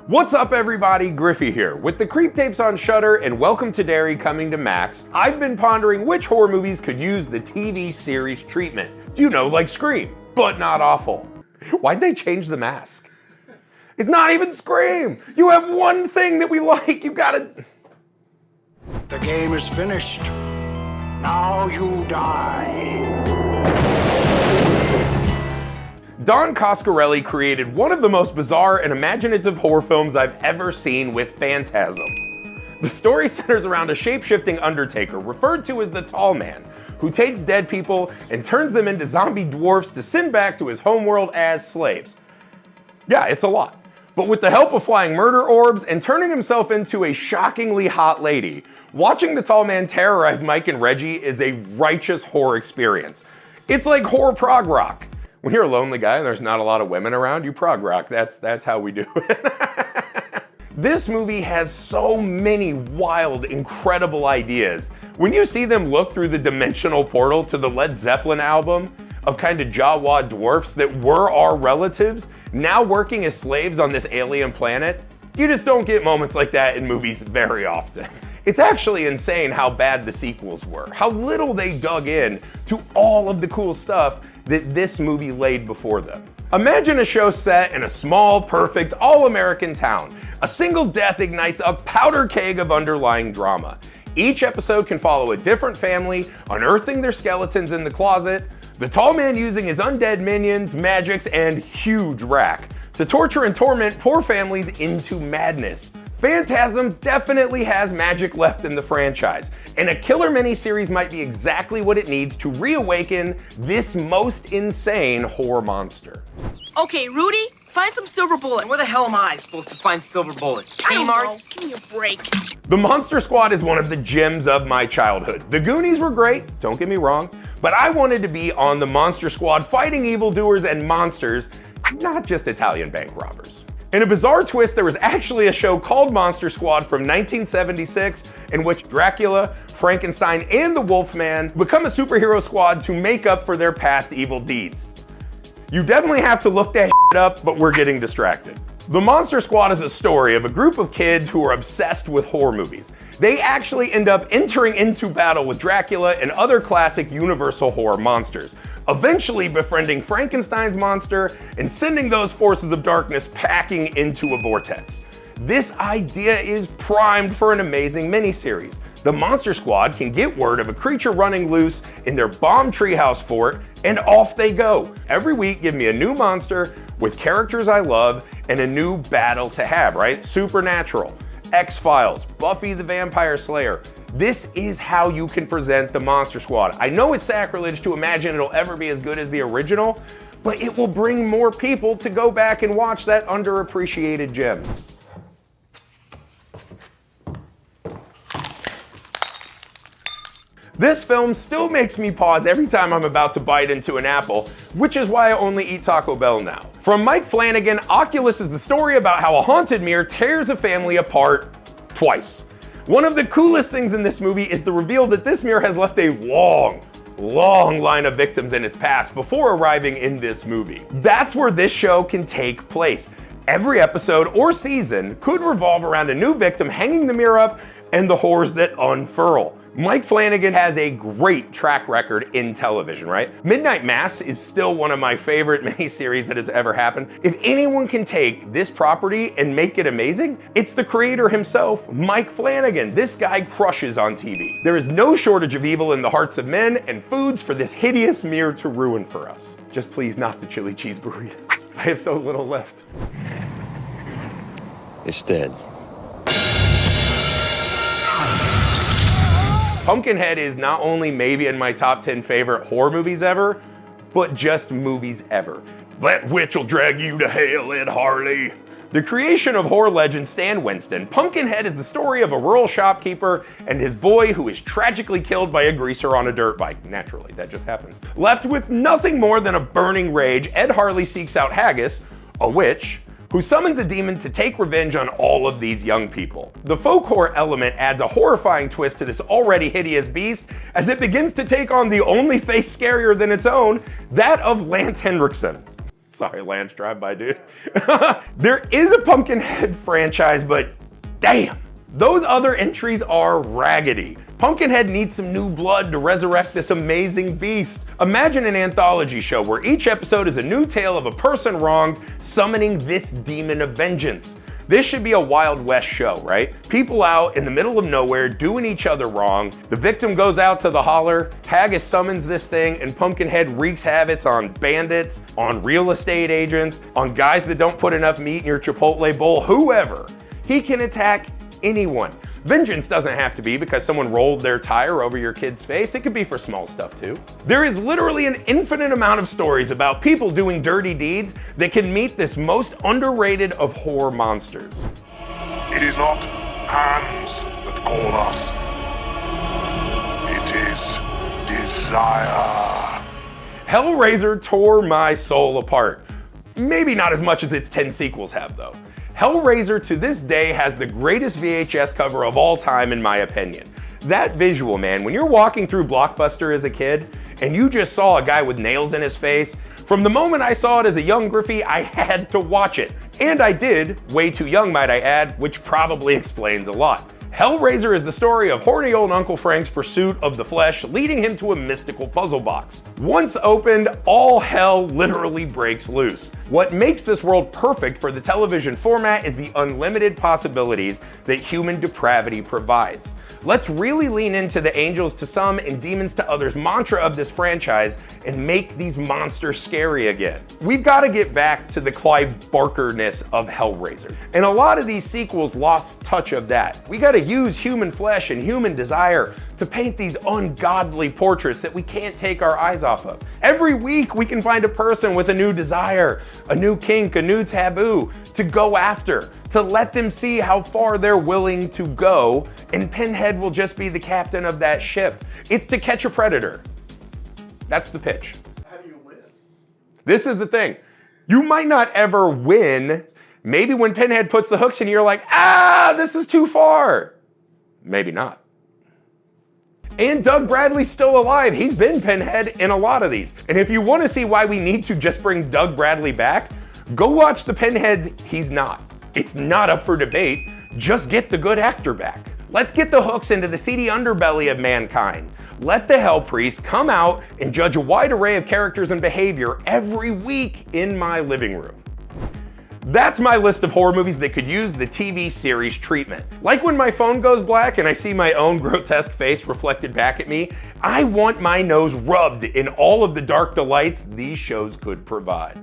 What's up everybody, Griffey here, with the Creep Tapes on Shudder and Welcome to Derry coming to Max. I've been pondering which horror movies could use the TV series treatment. You know, like Scream, but not awful. Why'd they change the mask? It's not even Scream! You have one thing that we like, you gotta... The game is finished. Now you die. Don Coscarelli created one of the most bizarre and imaginative horror films I've ever seen with Phantasm. The story centers around a shape-shifting undertaker, referred to as the Tall Man, who takes dead people and turns them into zombie dwarfs to send back to his homeworld as slaves. Yeah, it's a lot. But with the help of flying murder orbs and turning himself into a shockingly hot lady, watching the Tall Man terrorize Mike and Reggie is a righteous horror experience. It's like horror prog rock. When you're a lonely guy and there's not a lot of women around, you prog rock. That's how we do it. This movie has so many wild, incredible ideas. When you see them look through the dimensional portal to the Led Zeppelin album of kind of Jawa dwarfs that were our relatives, now working as slaves on this alien planet, you just don't get moments like that in movies very often. It's actually insane how bad the sequels were, how little they dug in to all of the cool stuff that this movie laid before them. Imagine a show set in a small, perfect, all-American town. A single death ignites a powder keg of underlying drama. Each episode can follow a different family, unearthing their skeletons in the closet, the Tall Man using his undead minions, magics, and huge rack to torture and torment poor families into madness. Phantasm definitely has magic left in the franchise, and a killer miniseries might be exactly what it needs to reawaken this most insane horror monster. Okay, Rudy, find some silver bullets. Where the hell am I supposed to find silver bullets? I don't know. Kmart? Give me a break. The Monster Squad is one of the gems of my childhood. The Goonies were great, don't get me wrong, but I wanted to be on the Monster Squad fighting evildoers and monsters, not just Italian bank robbers. In a bizarre twist, there was actually a show called Monster Squad from 1976 in which Dracula, Frankenstein, and the Wolfman become a superhero squad to make up for their past evil deeds. You definitely have to look that shit up, but we're getting distracted. The Monster Squad is a story of a group of kids who are obsessed with horror movies. They actually end up entering into battle with Dracula and other classic Universal horror monsters, eventually befriending Frankenstein's monster and sending those forces of darkness packing into a vortex. This idea is primed for an amazing miniseries. The Monster Squad can get word of a creature running loose in their bomb treehouse fort, and off they go. Every week, give me a new monster with characters I love and a new battle to have, right? Supernatural, X-Files, Buffy the Vampire Slayer. This is how you can present the Monster Squad. I know it's sacrilege to imagine it'll ever be as good as the original, but it will bring more people to go back and watch that underappreciated gem. This film still makes me pause every time I'm about to bite into an apple, which is why I only eat Taco Bell now. From Mike Flanagan, Oculus is the story about how a haunted mirror tears a family apart twice. One of the coolest things in this movie is the reveal that this mirror has left a long line of victims in its past before arriving in this movie. That's where this show can take place. Every episode or season could revolve around a new victim hanging the mirror up and the horrors that unfurl. Mike Flanagan has a great track record in television, right? Midnight Mass is still one of my favorite miniseries that has ever happened. If anyone can take this property and make it amazing, it's the creator himself, Mike Flanagan. This guy crushes on TV. There is no shortage of evil in the hearts of men and foods for this hideous mirror to ruin for us. Just please not the chili cheese burrito. I have so little left. It's dead. Pumpkinhead is not only maybe in my top 10 favorite horror movies ever, but just movies ever. That witch will drag you to hell, Ed Harley. The creation of horror legend Stan Winston, Pumpkinhead is the story of a rural shopkeeper and his boy who is tragically killed by a greaser on a dirt bike. Naturally, that just happens. Left with nothing more than a burning rage, Ed Harley seeks out Haggis, a witch, who summons a demon to take revenge on all of these young people. The folk horror element adds a horrifying twist to this already hideous beast as it begins to take on the only face scarier than its own, that of Lance Henriksen. Sorry, Lance, drive by, dude. There is a Pumpkinhead franchise, but damn, those other entries are raggedy. Pumpkinhead needs some new blood to resurrect this amazing beast. Imagine an anthology show where each episode is a new tale of a person wronged summoning this demon of vengeance. This should be a Wild West show, right? People out in the middle of nowhere doing each other wrong. The victim goes out to the holler, Haggis summons this thing, and Pumpkinhead wreaks havoc on bandits, on real estate agents, on guys that don't put enough meat in your Chipotle bowl, whoever. He can attack anyone. Vengeance doesn't have to be because someone rolled their tire over your kid's face. It could be for small stuff too. There is literally an infinite amount of stories about people doing dirty deeds that can meet this most underrated of horror monsters. It is not hands that call us. It is desire. Hellraiser tore my soul apart. Maybe not as much as its 10 sequels have though. Hellraiser to this day has the greatest VHS cover of all time in my opinion. That visual, man, when you're walking through Blockbuster as a kid and you just saw a guy with nails in his face, from the moment I saw it as a young Griffey, I had to watch it. And I did, way too young might I add, which probably explains a lot. Hellraiser is the story of horny old Uncle Frank's pursuit of the flesh, leading him to a mystical puzzle box. Once opened, all hell literally breaks loose. What makes this world perfect for the television format is the unlimited possibilities that human depravity provides. Let's really lean into the angels to some and demons to others mantra of this franchise and make these monsters scary again. We've got to get back to the Clive Barker-ness of Hellraiser. And a lot of these sequels lost touch of that. We got to use human flesh and human desire to paint these ungodly portraits that we can't take our eyes off of. Every week we can find a person with a new desire, a new kink, a new taboo to go after, to let them see how far they're willing to go, and Pinhead will just be the captain of that ship. It's to catch a predator. That's the pitch. How do you win? This is the thing. You might not ever win. Maybe when Pinhead puts the hooks in, you're like, this is too far. Maybe not. And Doug Bradley's still alive. He's been Pinhead in a lot of these. And if you want to see why we need to just bring Doug Bradley back, go watch the Pinheads he's not. It's not up for debate. Just get the good actor back. Let's get the hooks into the seedy underbelly of mankind. Let the Hell Priest come out and judge a wide array of characters and behavior every week in my living room. That's my list of horror movies that could use the TV series treatment. Like when my phone goes black and I see my own grotesque face reflected back at me, I want my nose rubbed in all of the dark delights these shows could provide.